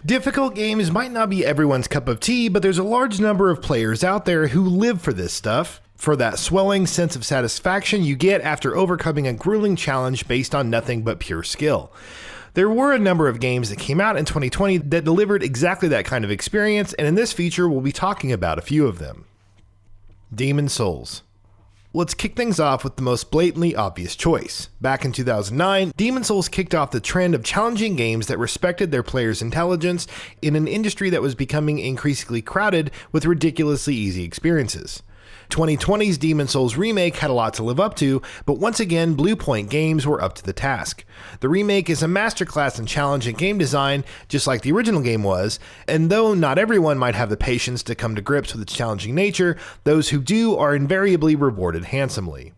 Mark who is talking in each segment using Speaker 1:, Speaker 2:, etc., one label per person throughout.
Speaker 1: Difficult games might not be everyone's cup of tea, but there's a large number of players out there who live for this stuff, for that swelling sense of satisfaction you get after overcoming a grueling challenge based on nothing but pure skill. There were a number of games that came out in 2020 that delivered exactly that kind of experience, and in this feature we'll be talking about a few of them. Demon's Souls. Let's kick things off with the most blatantly obvious choice. Back in 2009, Demon's Souls kicked off the trend of challenging games that respected their players' intelligence in an industry that was becoming increasingly crowded with ridiculously easy experiences. 2020's Demon's Souls remake had a lot to live up to, but once again, Blue Point Games were up to the task. The remake is a masterclass in challenging game design, just like the original game was, and though not everyone might have the patience to come to grips with its challenging nature, those who do are invariably rewarded handsomely.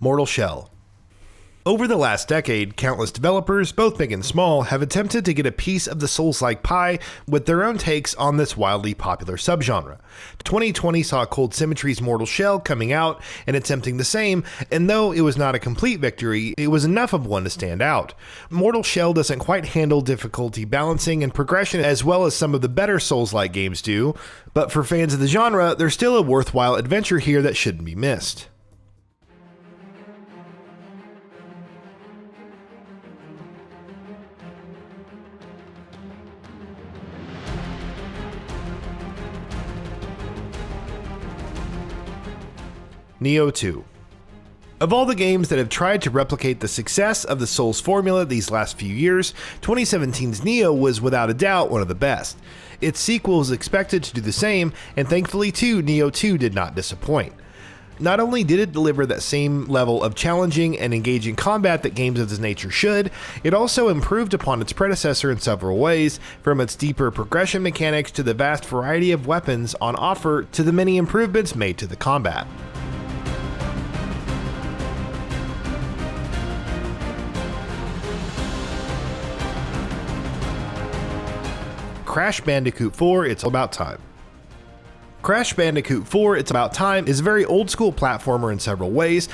Speaker 1: Mortal Shell. Over the last decade, countless developers, both big and small, have attempted to get a piece of the Souls-like pie with their own takes on this wildly popular subgenre. 2020 saw Cold Symmetry's Mortal Shell coming out and attempting the same, and though it was not a complete victory, it was enough of one to stand out. Mortal Shell doesn't quite handle difficulty balancing and progression as well as some of the better Souls-like games do, but for fans of the genre, there's still a worthwhile adventure here that shouldn't be missed. Nioh 2. Of all the games that have tried to replicate the success of the Souls formula these last few years, 2017's Nioh was without a doubt one of the best. Its sequel was expected to do the same, and thankfully too, Nioh 2 did not disappoint. Not only did it deliver that same level of challenging and engaging combat that games of this nature should, it also improved upon its predecessor in several ways, from its deeper progression mechanics to the vast variety of weapons on offer to the many improvements made to the combat. Crash Bandicoot 4 It's About Time. Crash Bandicoot 4 It's About Time is a very old school platformer in several ways,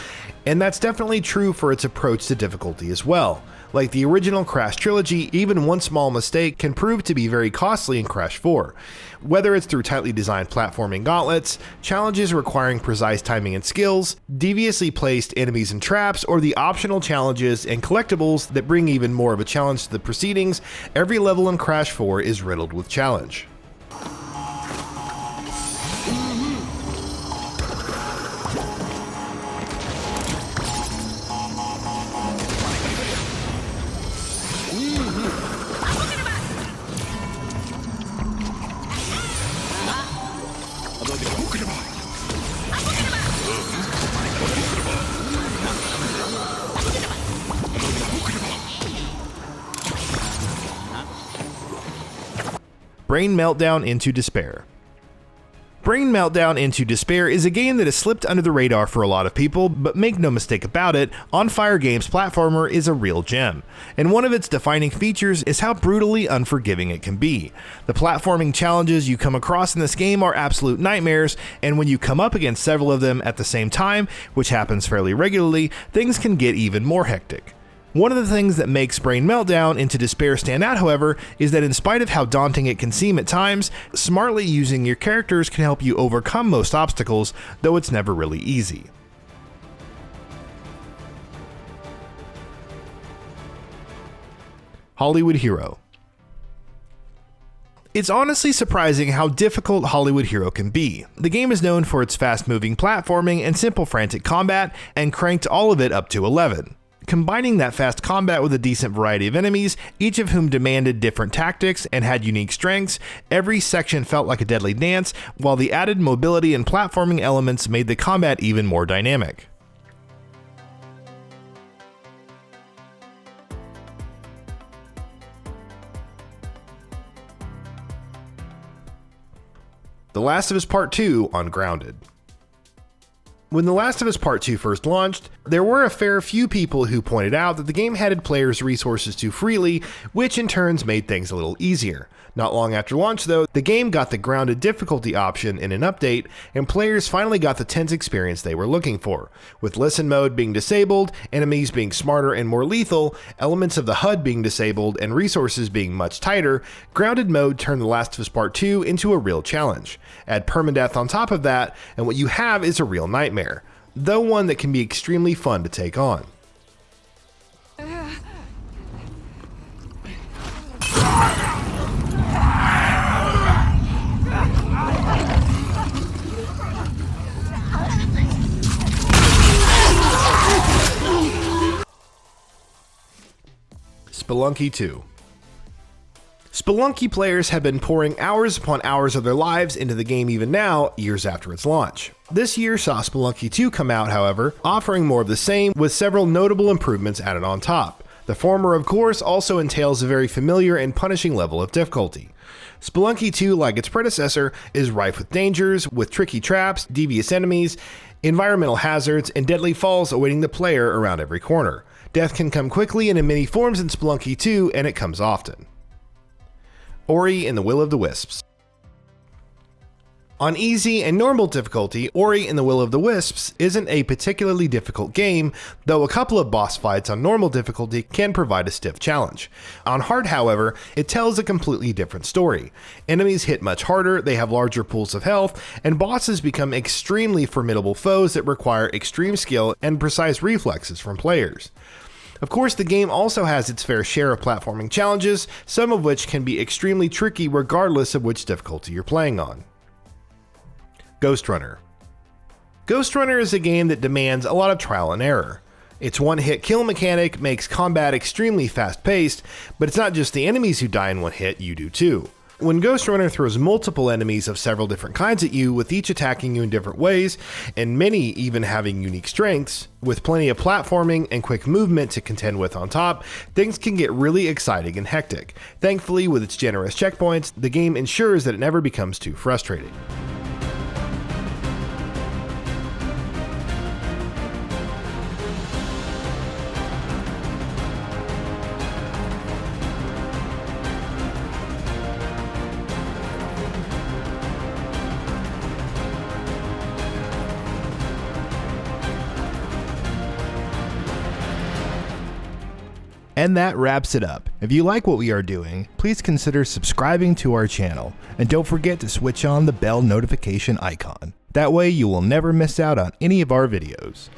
Speaker 1: and that's definitely true for its approach to difficulty as well. Like the original Crash trilogy, even one small mistake can prove to be very costly in Crash 4. Whether it's through tightly designed platforming gauntlets, challenges requiring precise timing and skills, deviously placed enemies and traps, or the optional challenges and collectibles that bring even more of a challenge to the proceedings, every level in Crash 4 is riddled with challenge. Brain Meltdown Into Despair. Brain Meltdown Into Despair is a game that has slipped under the radar for a lot of people, but make no mistake about it, On Fire Games' platformer is a real gem, and one of its defining features is how brutally unforgiving it can be. The platforming challenges you come across in this game are absolute nightmares, and when you come up against several of them at the same time, which happens fairly regularly, things can get even more hectic. One of the things that makes Brain Meltdown Into Despair stand out, however, is that in spite of how daunting it can seem at times, smartly using your characters can help you overcome most obstacles, though it's never really easy. Hollywood Hero. It's honestly surprising how difficult Hollywood Hero can be. The game is known for its fast-moving platforming and simple frantic combat, and cranked all of it up to 11. Combining that fast combat with a decent variety of enemies, each of whom demanded different tactics and had unique strengths, every section felt like a deadly dance, while the added mobility and platforming elements made the combat even more dynamic. The Last of Us Part 2 on Grounded. When The Last of Us Part 2 first launched, there were a fair few people who pointed out that the game handed players resources too freely, which in turns made things a little easier. Not long after launch though, the game got the grounded difficulty option in an update, and players finally got the tense experience they were looking for. With listen mode being disabled, enemies being smarter and more lethal, elements of the HUD being disabled, and resources being much tighter, grounded mode turned The Last of Us Part 2 into a real challenge. Add permadeath on top of that, and what you have is a real nightmare, though one that can be extremely fun to take on. Spelunky 2. Spelunky players have been pouring hours upon hours of their lives into the game even now, years after its launch. This year saw Spelunky 2 come out, however, offering more of the same with several notable improvements added on top. The former, of course, also entails a very familiar and punishing level of difficulty. Spelunky 2, like its predecessor, is rife with dangers, with tricky traps, devious enemies, environmental hazards, and deadly falls awaiting the player around every corner. Death can come quickly and in many forms in Spelunky 2, and it comes often. Ori and the Will of the Wisps. On easy and normal difficulty, Ori and the Will of the Wisps isn't a particularly difficult game, though a couple of boss fights on normal difficulty can provide a stiff challenge. On hard, however, it tells a completely different story. Enemies hit much harder, they have larger pools of health, and bosses become extremely formidable foes that require extreme skill and precise reflexes from players. Of course, the game also has its fair share of platforming challenges, some of which can be extremely tricky regardless of which difficulty you're playing on. Ghostrunner. Ghostrunner is a game that demands a lot of trial and error. Its one-hit kill mechanic makes combat extremely fast-paced, but it's not just the enemies who die in one hit, you do too. When Ghostrunner throws multiple enemies of several different kinds at you, with each attacking you in different ways, and many even having unique strengths, with plenty of platforming and quick movement to contend with on top, things can get really exciting and hectic. Thankfully, with its generous checkpoints, the game ensures that it never becomes too frustrating.
Speaker 2: And that wraps it up. If you like what we are doing, please consider subscribing to our channel, and don't forget to switch on the bell notification icon. That way you will never miss out on any of our videos.